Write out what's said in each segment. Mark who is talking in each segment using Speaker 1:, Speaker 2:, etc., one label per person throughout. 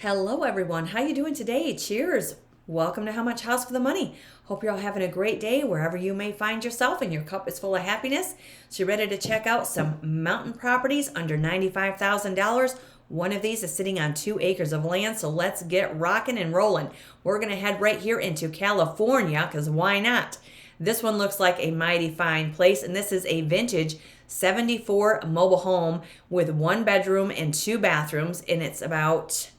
Speaker 1: Hello everyone, how you doing today? Cheers. Welcome to How Much House for the Money. Hope you're all having a great day wherever you may find yourself and your cup is full of happiness. So you're ready to check out some mountain properties under $95,000. One of these is sitting on 2 acres of land, so let's get rocking and rolling. We're going to head right here into California, because why not? This one looks like a mighty fine place, and this is a vintage 74 mobile home with 1 bedroom and 2 bathrooms, and it's about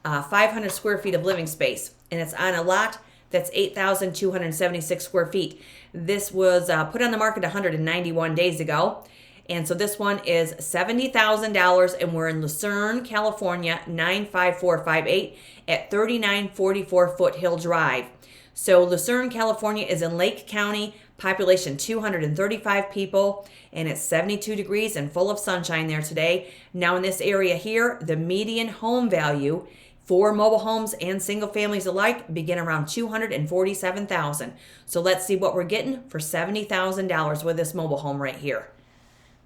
Speaker 1: 500 square feet of living space, and it's on a lot that's 8,276 square feet. This was put on the market 191 days ago, and so this one is $70,000, and we're in Lucerne, California, 95458 at 3944 Foothill Drive. So Lucerne, California is in Lake County, population 235 people, and it's 72 degrees and full of sunshine there today. Now in this area here, the median home value for mobile homes and single families alike begin around $247,000. So let's see what we're getting for $70,000 with this mobile home right here.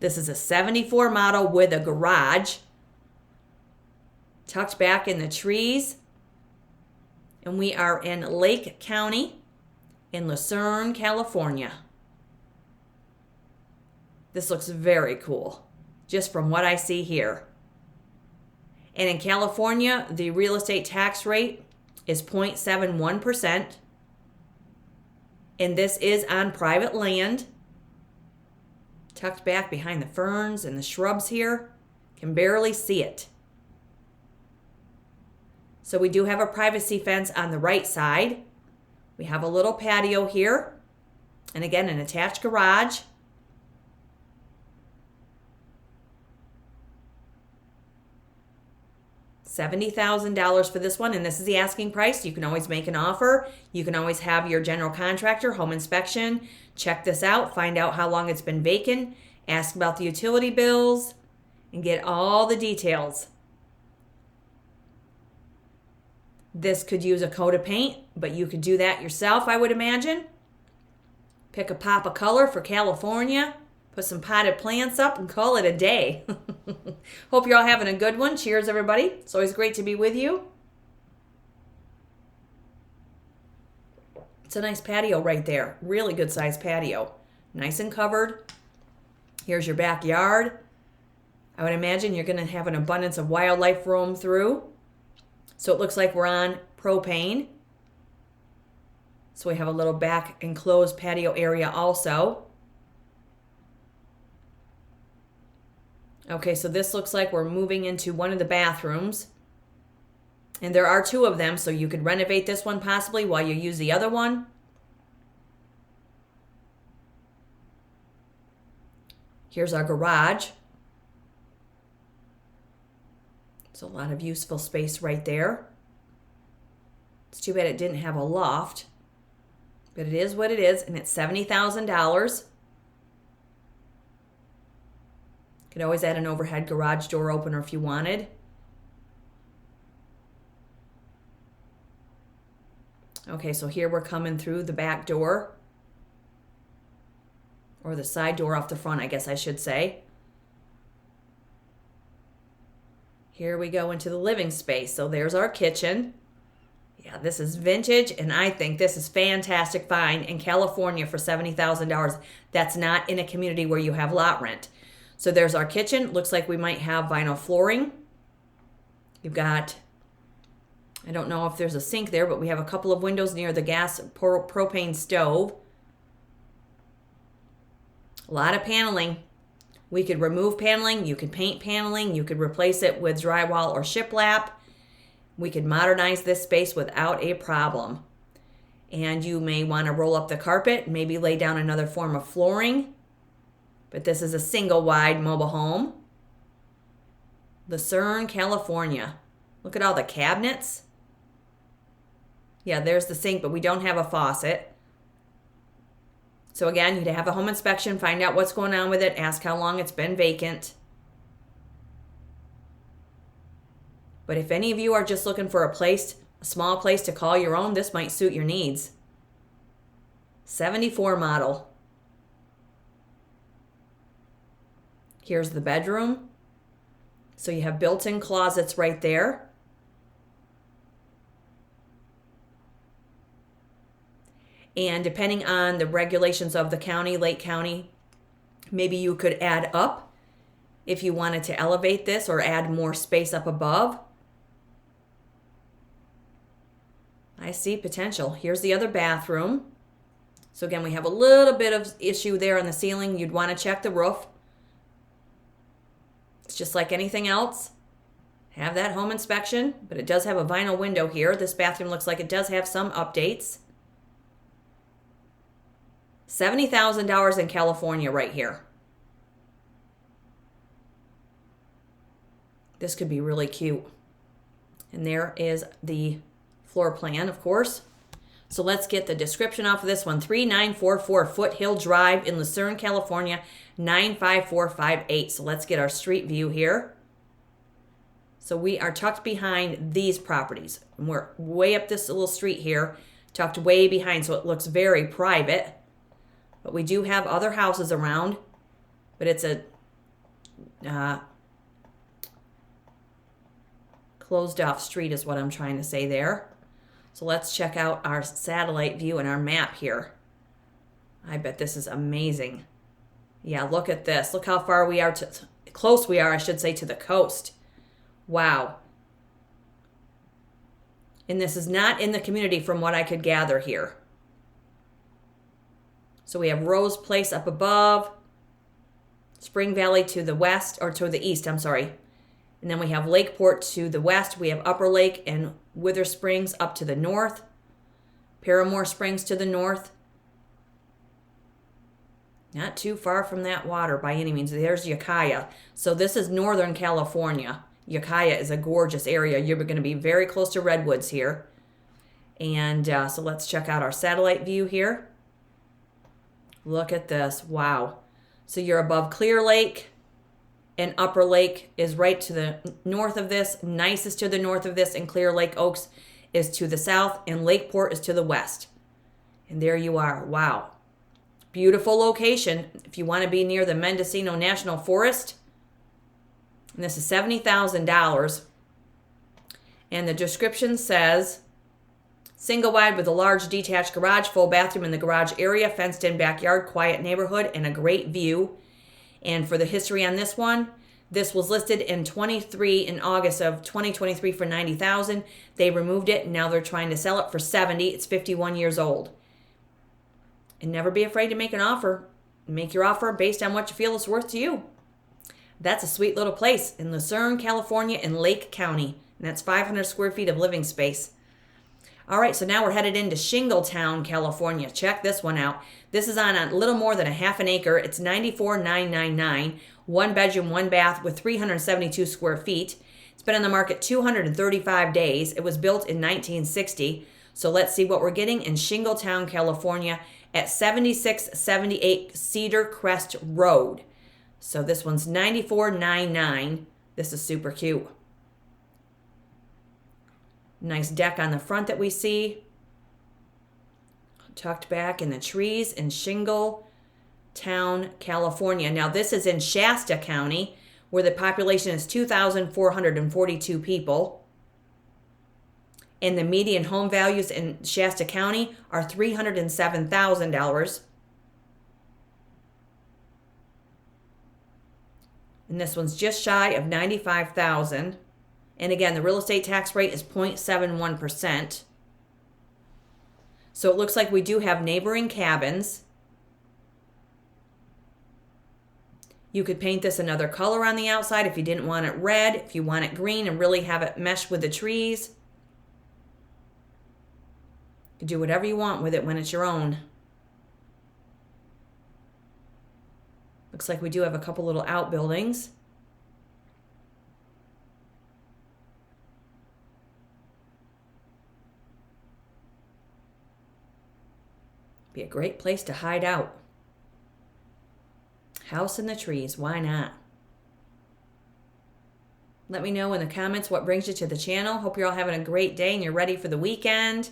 Speaker 1: This is a 74 model with a garage tucked back in the trees. And we are in Lake County in Lucerne, California. This looks very cool, just from what I see here. And in California, the real estate tax rate is 0.71%. And this is on private land, tucked back behind the ferns and the shrubs here. Can barely see it. So we do have a privacy fence on the right side. We have a little patio here. And again, an attached garage. $70,000 for this one, and this is the asking price. You can always make an offer. You can always have your general contractor home inspection. Check this out, find out how long it's been vacant, ask about the utility bills, and get all the details. This could use a coat of paint, but you could do that yourself, I would imagine. Pick a pop of color for California. Put some potted plants up and call it a day. Hope you're all having a good one. Cheers, everybody. It's always great to be with you. It's a nice patio right there. Really good sized patio. Nice and covered. Here's your backyard. I would imagine you're going to have an abundance of wildlife roam through. So it looks like we're on propane. So we have a little back enclosed patio area also. Okay, so this looks like we're moving into one of the bathrooms. And there are 2 of them, so you could renovate this one possibly while you use the other one. Here's our garage. It's a lot of useful space right there. It's too bad it didn't have a loft. But it is what it is, and it's $70,000. Could always add an overhead garage door opener if you wanted. Okay, so here we're coming through the back door. Or the side door off the front, I guess I should say. Here we go into the living space. So there's our kitchen. Yeah, this is vintage, and I think this is fantastic find in California for $70,000. That's not in a community where you have lot rent. So there's our kitchen. Looks like we might have vinyl flooring. You've got, I don't know if there's a sink there, but we have a couple of windows near the gas propane stove. A lot of paneling. We could remove paneling. You could paint paneling. You could replace it with drywall or shiplap. We could modernize this space without a problem. And you may want to roll up the carpet, maybe lay down another form of flooring. But this is a single wide mobile home. Lucerne, California. Look at all the cabinets. Yeah, there's the sink, but we don't have a faucet. So again, you'd have a home inspection, find out what's going on with it, ask how long it's been vacant. But if any of you are just looking for a small place to call your own, this might suit your needs. 74 model. Here's the bedroom. So you have built-in closets right there. And depending on the regulations of the county, Lake County, maybe you could add up if you wanted to elevate this or add more space up above. I see potential. Here's the other bathroom. So again, we have a little bit of issue there on the ceiling. You'd want to check the roof. It's just like anything else. Have that home inspection, but it does have a vinyl window here. This bathroom looks like it does have some updates. $70,000 in California right here. This could be really cute. And there is the floor plan, of course. So let's get the description off of this one. 3944 Foothill Drive in Lucerne, California, 95458. So let's get our street view here. So we are tucked behind these properties. And we're way up this little street here, tucked way behind, so it looks very private. But we do have other houses around, but it's a closed off street is what I'm trying to say there. So let's check out our satellite view and our map here. I bet this is amazing. Yeah, look at this. Look how far we are close we are, I should say, to the coast. Wow. And this is not in the community from what I could gather here. So we have Rose Place up above, Spring Valley to the west, or to the east, I'm sorry. And then we have Lakeport to the west. We have Upper Lake and Wither Springs up to the north. Paramore Springs to the north. Not too far from that water by any means. There's Ukiah. So this is Northern California. Ukiah is a gorgeous area. You're going to be very close to redwoods here. And so let's check out our satellite view here. Look at this. Wow. So you're above Clear Lake. And Upper Lake is right to the north of this. Nice is to the north of this. And Clear Lake Oaks is to the south. And Lakeport is to the west. And there you are. Wow. Beautiful location. If you want to be near the Mendocino National Forest. And this is $70,000. And the description says, single wide with a large detached garage, full bathroom in the garage area, fenced in backyard, quiet neighborhood, and a great view. And for the history on this one, this was listed in August of 2023 for $90,000. They removed it, and now they're trying to sell it for $70,000. It's 51 years old. And never be afraid to make an offer. Make your offer based on what you feel it's worth to you. That's a sweet little place in Lucerne, California, in Lake County. And that's 500 square feet of living space. All right, so now we're headed into Shingletown, California. Check this one out. This is on a little more than a half an acre. It's $94,999, one bedroom, one bath with 372 square feet. It's been on the market 235 days. It was built in 1960. So let's see what we're getting in Shingletown, California at 7678 Cedar Crest Road. So this one's $94,999. This is super cute. Nice deck on the front that we see. Tucked back in the trees in Shingletown, California. Now this is in Shasta County, where the population is 2,442 people. And the median home values in Shasta County are $307,000. And this one's just shy of $95,000. And again, the real estate tax rate is 0.71%. So it looks like we do have neighboring cabins. You could paint this another color on the outside if you didn't want it red, if you want it green and really have it mesh with the trees. You do whatever you want with it when it's your own. Looks like we do have a couple little outbuildings. Be a great place to hide out. House in the trees, why not? Let me know in the comments what brings you to the channel. Hope you're all having a great day and you're ready for the weekend.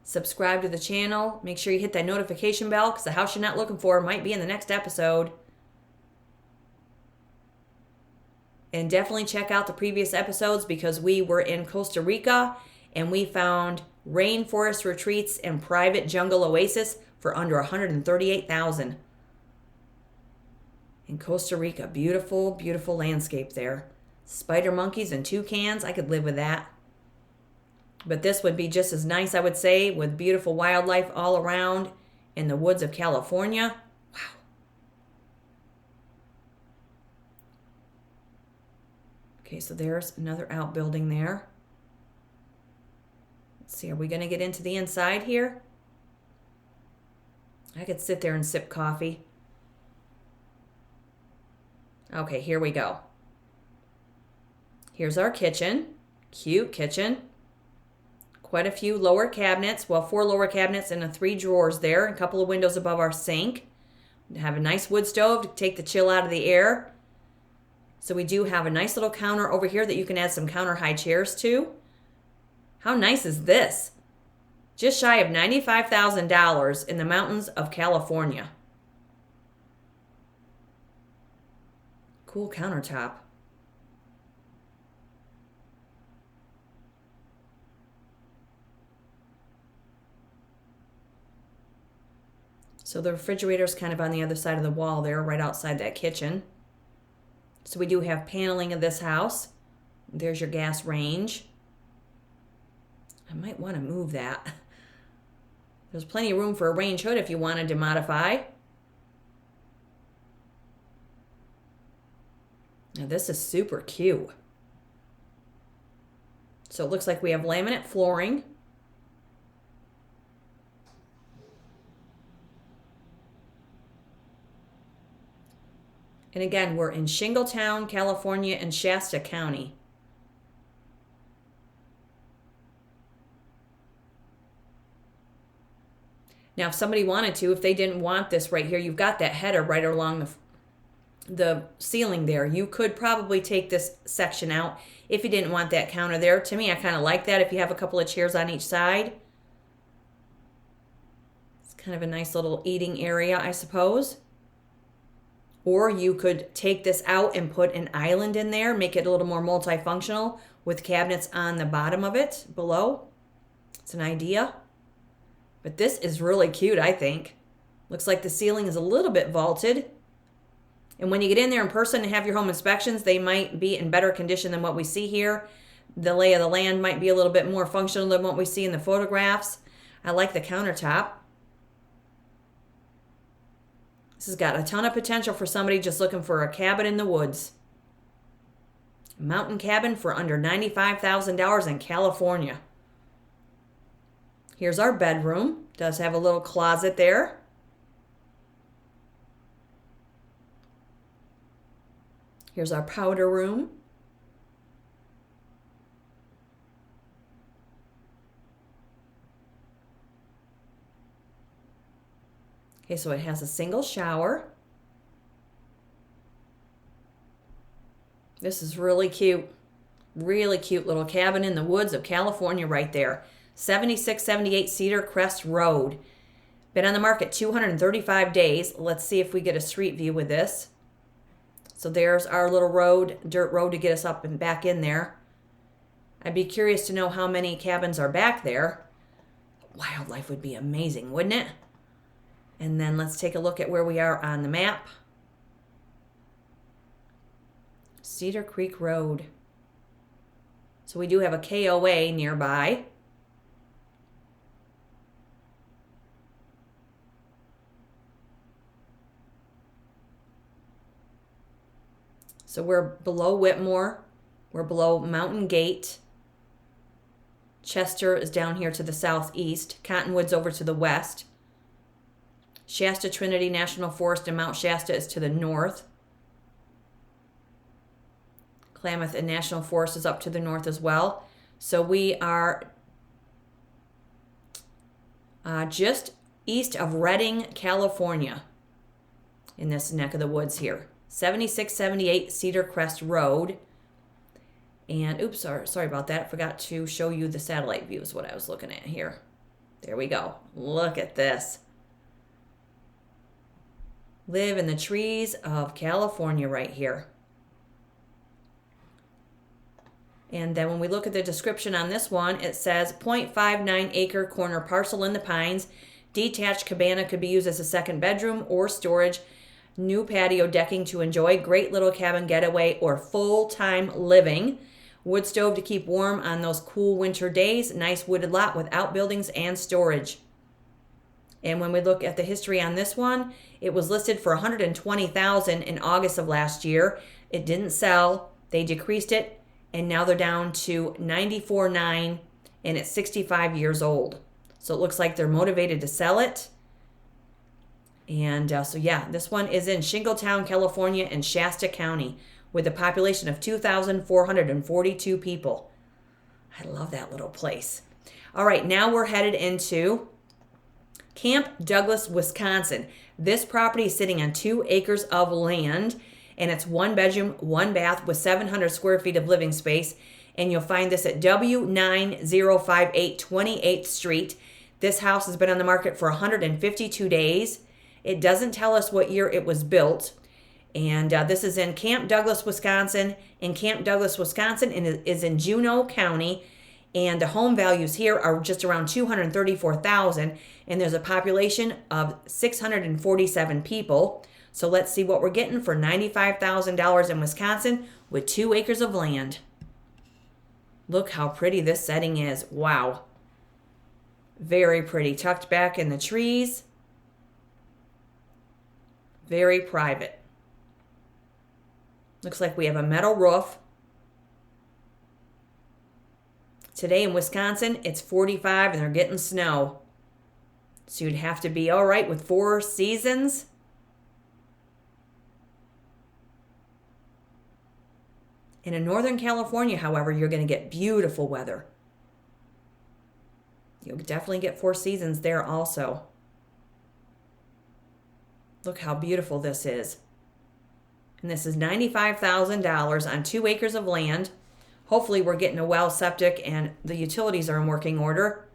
Speaker 1: Subscribe to the channel. Make sure you hit that notification bell because the house you're not looking for might be in the next episode. And definitely check out the previous episodes because we were in Costa Rica and we found rainforest retreats and private jungle oasis for under $138,000. In Costa Rica, beautiful, beautiful landscape there. Spider monkeys and toucans, I could live with that. But this would be just as nice, I would say, with beautiful wildlife all around in the woods of California. Wow. Okay, so there's another outbuilding there. Let's see, are we going to get into the inside here? I could sit there and sip coffee. Okay, here we go. Here's our kitchen. Cute kitchen. Quite a few lower cabinets. Well, 4 lower cabinets and 3 drawers there. A couple of windows above our sink. We have a nice wood stove to take the chill out of the air. So we do have a nice little counter over here that you can add some counter high chairs to. How nice is this? Just shy of $95,000 in the mountains of California. Cool countertop. So the refrigerator is kind of on the other side of the wall there, right outside that kitchen. So we do have paneling of this house. There's your gas range. I might want to move that. There's plenty of room for a range hood if you wanted to modify. Now this is super cute. So it looks like we have laminate flooring. And again, we're in Shingletown, California, and Shasta County. Now, if somebody wanted to, if they didn't want this right here, you've got that header right along the ceiling there. You could probably take this section out if you didn't want that counter there. To me, I kind of like that if you have a couple of chairs on each side. It's kind of a nice little eating area, I suppose. Or you could take this out and put an island in there, make it a little more multifunctional with cabinets on the bottom of it below. It's an idea. But this is really cute, I think. Looks like the ceiling is a little bit vaulted. And when you get in there in person and have your home inspections, they might be in better condition than what we see here. The lay of the land might be a little bit more functional than what we see in the photographs. I like the countertop. This has got a ton of potential for somebody just looking for a cabin in the woods. Mountain cabin for under $95,000 in California. Here's our bedroom. Does have a little closet there. Here's our powder room. Okay, so it has a single shower. This is really cute. Really cute little cabin in the woods of California right there. 7678 Cedar Crest Road. Been on the market 235 days. Let's see if we get a street view with this. So there's our little road, dirt road to get us up and back in there. I'd be curious to know how many cabins are back there. Wildlife would be amazing, wouldn't it? And then let's take a look at where we are on the map. Cedar Creek Road. So we do have a KOA nearby. So we're below Whitmore. We're below Mountain Gate. Chester is down here to the southeast. Cottonwood's over to the west. Shasta Trinity National Forest and Mount Shasta is to the north. Klamath and National Forest is up to the north as well. So we are just east of Redding, California, in this neck of the woods here. 7678 Cedar Crest Road. And oops, sorry about that. I forgot to show you the satellite view is what I was looking at here. There we go. Look at this. Live in the trees of California right here. And then when we look at the description on this one, it says 0.59 acre corner parcel in the Pines. Detached cabana could be used as a second bedroom or storage. New patio decking to enjoy. Great little cabin getaway or full-time living. Wood stove to keep warm on those cool winter days. Nice wooded lot with outbuildings and storage. And when we look at the history on this one, it was listed for $120,000 in August of last year. It didn't sell. They decreased it, and now they're down to $94,900, and it's 65 years old. So it looks like they're motivated to sell it. And so yeah, this one is in Shingletown, California, in Shasta County, with a population of 2,442 people. I love that little place. All right, now we're headed into Camp Douglas, Wisconsin. This property is sitting on 2 acres of land, and it's 1 bedroom, 1 bath with 700 square feet of living space. And you'll find this at W9058 28th Street. This house has been on the market for 152 days. It doesn't tell us what year it was built. And this is in Camp Douglas, Wisconsin. And Camp Douglas, Wisconsin is in Juneau County. And the home values here are just around $234,000. And there's a population of 647 people. So let's see what we're getting for $95,000 in Wisconsin with 2 acres of land. Look how pretty this setting is. Wow. Very pretty. Tucked back in the trees. Very private. Looks like we have a metal roof. Today in Wisconsin, it's 45 and they're getting snow. So you'd have to be all right with 4 seasons. And in Northern California, however, you're going to get beautiful weather. You'll definitely get 4 seasons there also. Look how beautiful this is. And this is $95,000 on 2 acres of land. Hopefully we're getting a well, septic, and the utilities are in working order.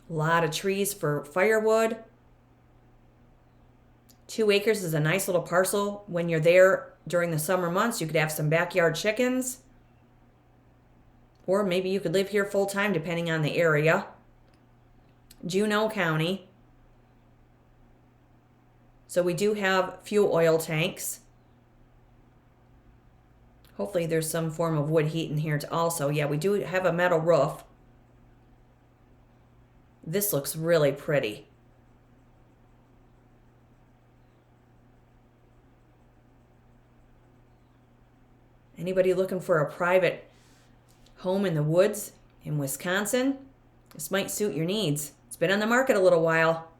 Speaker 1: A lot of trees for firewood. 2 acres is a nice little parcel. When you're there during the summer months, you could have some backyard chickens. Or maybe you could live here full time depending on the area. Juneau County. So we do have fuel oil tanks. Hopefully there's some form of wood heat in here also. Yeah, we do have a metal roof. This looks really pretty. Anybody looking for a private home in the woods in Wisconsin? This might suit your needs. It's been on the market a little while.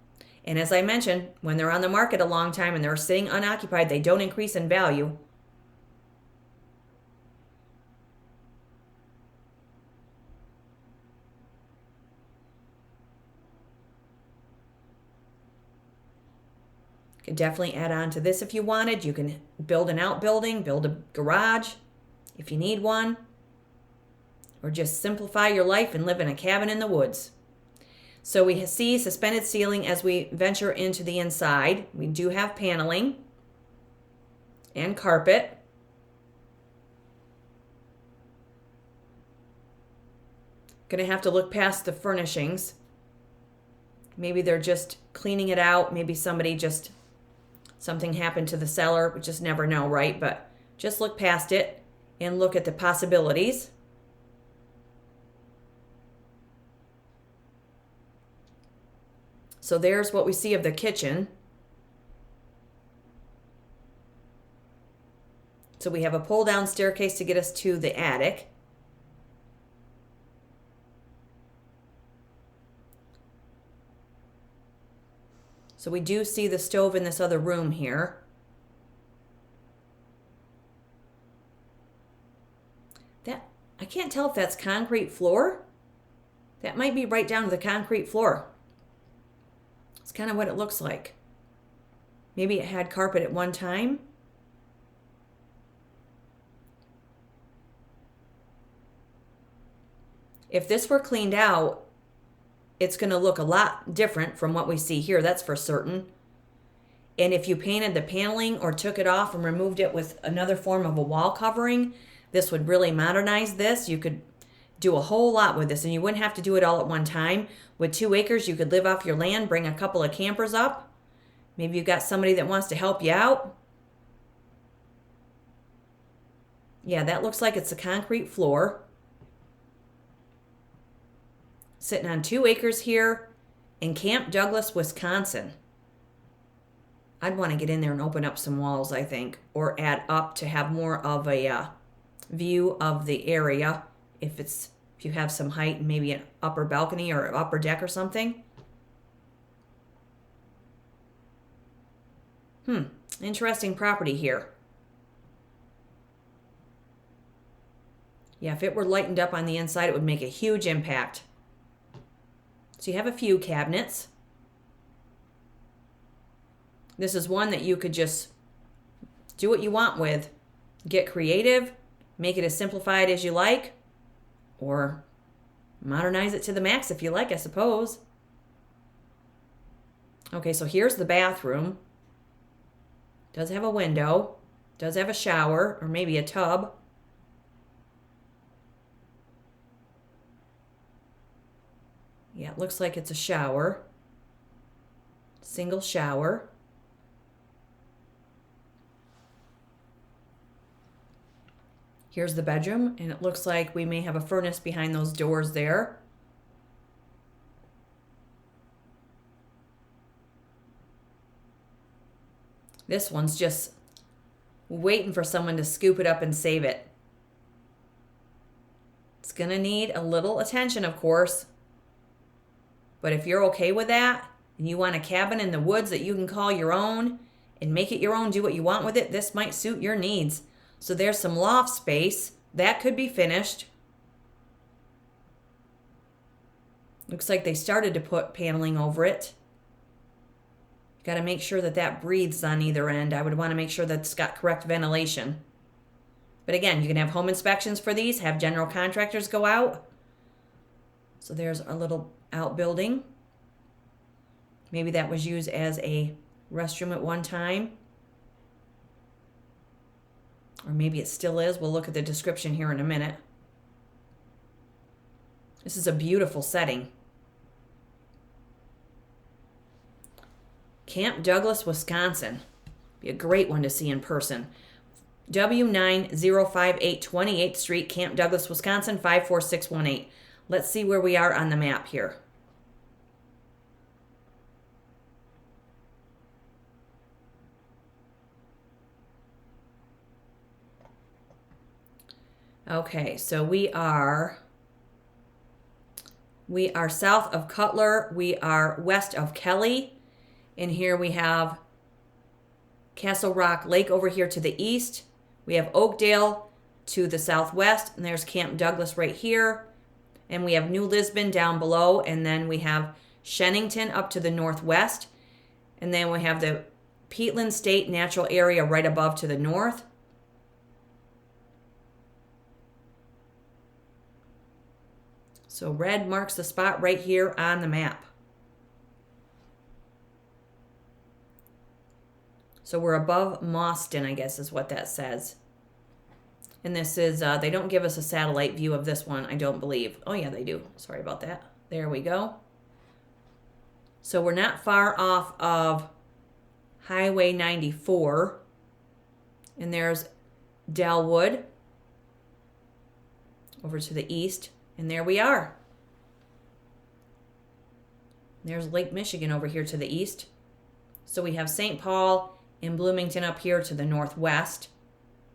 Speaker 1: And as I mentioned, when they're on the market a long time and they're sitting unoccupied, they don't increase in value. Could definitely add on to this if you wanted. You can build an outbuilding, build a garage if you need one, or just simplify your life and live in a cabin in the woods. So we see suspended ceiling as we venture into the inside. We do have paneling and carpet. Gonna have to look past the furnishings. Maybe they're just cleaning it out. Maybe something happened to the cellar. We just never know, right? But just look past it and look at the possibilities. So there's what we see of the kitchen. So we have a pull-down staircase to get us to the attic. So we do see the stove in this other room here. I can't tell if that's concrete floor. That might be right down to the concrete floor. It's kind of what it looks like. Maybe it had carpet at one time. If this were cleaned out, it's going to look a lot different from what we see here, that's for certain. And if you painted the paneling or took it off and removed it with another form of a wall covering, this would really modernize this. You could do a whole lot with this, and you wouldn't have to do it all at one time. With 2 acres, you could live off your land, bring a couple of campers up. Maybe you've got somebody that wants to help you out. Yeah, that looks like it's a concrete floor. Sitting on 2 acres here in Camp Douglas, Wisconsin. I'd want to get in there and open up some walls, I think, or add up to have more of a view of the area. If you have some height and maybe an upper balcony or upper deck or something. Interesting property here. Yeah, if it were lightened up on the inside, it would make a huge impact. So you have a few cabinets. This is one that you could just do what you want with. Get creative, make it as simplified as you like, or modernize it to the max if you like, I suppose. Okay, so here's the bathroom. Does have a window. Does have a shower, or maybe a tub. Yeah, it looks like it's a shower. Single shower. Here's the bedroom, and it looks like we may have a furnace behind those doors there. This one's just waiting for someone to scoop it up and save it. It's going to need a little attention, of course. But if you're okay with that, and you want a cabin in the woods that you can call your own and make it your own, do what you want with it, this might suit your needs. So there's some loft space. That could be finished. Looks like they started to put paneling over it. You got to make sure that that breathes on either end. I would want to make sure that it's got correct ventilation. But again, you can have home inspections for these, have general contractors go out. So there's a little outbuilding. Maybe that was used as a restroom at one time. Or maybe it still is. We'll look at the description here in a minute. This is a beautiful setting. Camp Douglas, Wisconsin. Be a great one to see in person. W9058 28th Street, Camp Douglas, Wisconsin, 54618. Let's see where we are on the map here. Okay, so we are south of Cutler. We are west of Kelly. And here we have Castle Rock Lake over here to the east. We have Oakdale to the southwest. And there's Camp Douglas right here. And we have New Lisbon down below. And then we have Shenington up to the northwest. And then we have the Peatland State Natural Area right above to the north. So red marks the spot right here on the map. So we're above Mauston, I guess is what that says. And this is, they don't give us a satellite view of this one, I don't believe. Oh yeah, they do. Sorry about that. There we go. So we're not far off of Highway 94. And there's Delwood over to the east. And there we are. There's Lake Michigan over here to the east. So we have St. Paul and Bloomington up here to the northwest.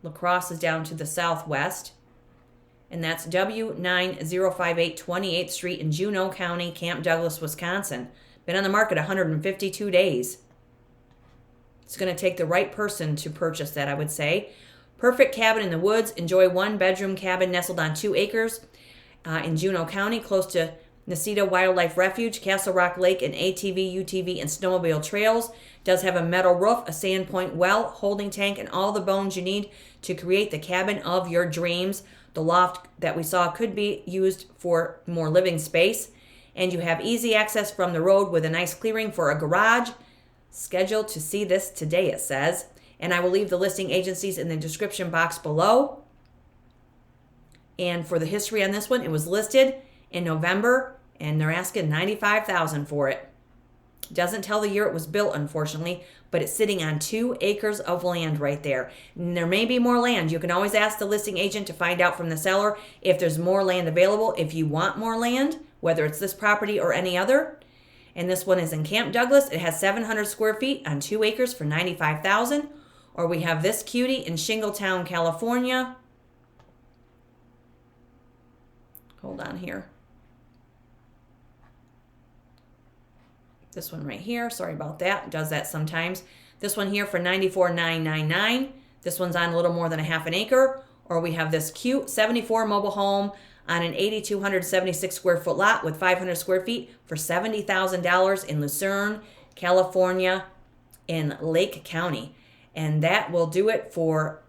Speaker 1: La Crosse is down to the southwest. And that's W9058 28th Street in Juneau County, Camp Douglas, Wisconsin. Been on the market 152 days. It's going to take the right person to purchase that, I would say. Perfect cabin in the woods. Enjoy 1-bedroom cabin nestled on 2 acres. In Juneau County, close to Necedah Wildlife Refuge, Castle Rock Lake, and ATV, UTV, and snowmobile trails. Does have a metal roof, a sandpoint well, holding tank, and all the bones you need to create the cabin of your dreams. The loft that we saw could be used for more living space. And you have easy access from the road with a nice clearing for a garage. scheduled to see this today, it says. And I will leave the listing agencies in the description box below. And for the history on this one, it was listed in November, and they're asking $95,000 for it. Doesn't tell the year it was built, unfortunately, but it's sitting on 2 acres of land right there. And there may be more land. You can always ask the listing agent to find out from the seller if there's more land available, if you want more land, whether it's this property or any other. And this one is in Camp Douglas. It has 700 square feet on 2 acres for $95,000. Or we have this cutie in Shingletown, California. Hold on here. This one right here, sorry about that, it does that sometimes. This one here for $94,999. This one's on a little more than a half an acre. Or we have this cute 74 mobile home on an 8,276 square foot lot with 500 square feet for $70,000 in Lucerne, California, in Lake County. And that will do it for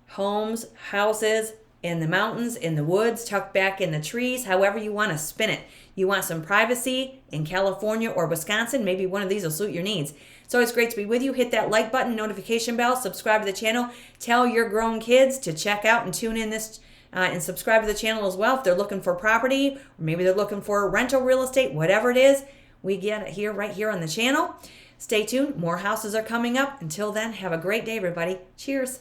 Speaker 1: homes, houses, in the mountains, in the woods, tucked back in the trees, however you want to spin it. You want some privacy in California or Wisconsin, maybe one of these will suit your needs. It's always great to be with you. Hit that like button, notification bell, subscribe to the channel. Tell your grown kids to check out and tune in this and subscribe to the channel as well if they're looking for property, or maybe they're looking for rental real estate, whatever it is, we get it here, right here on the channel. Stay tuned. More houses are coming up. Until then, have a great day, everybody. Cheers.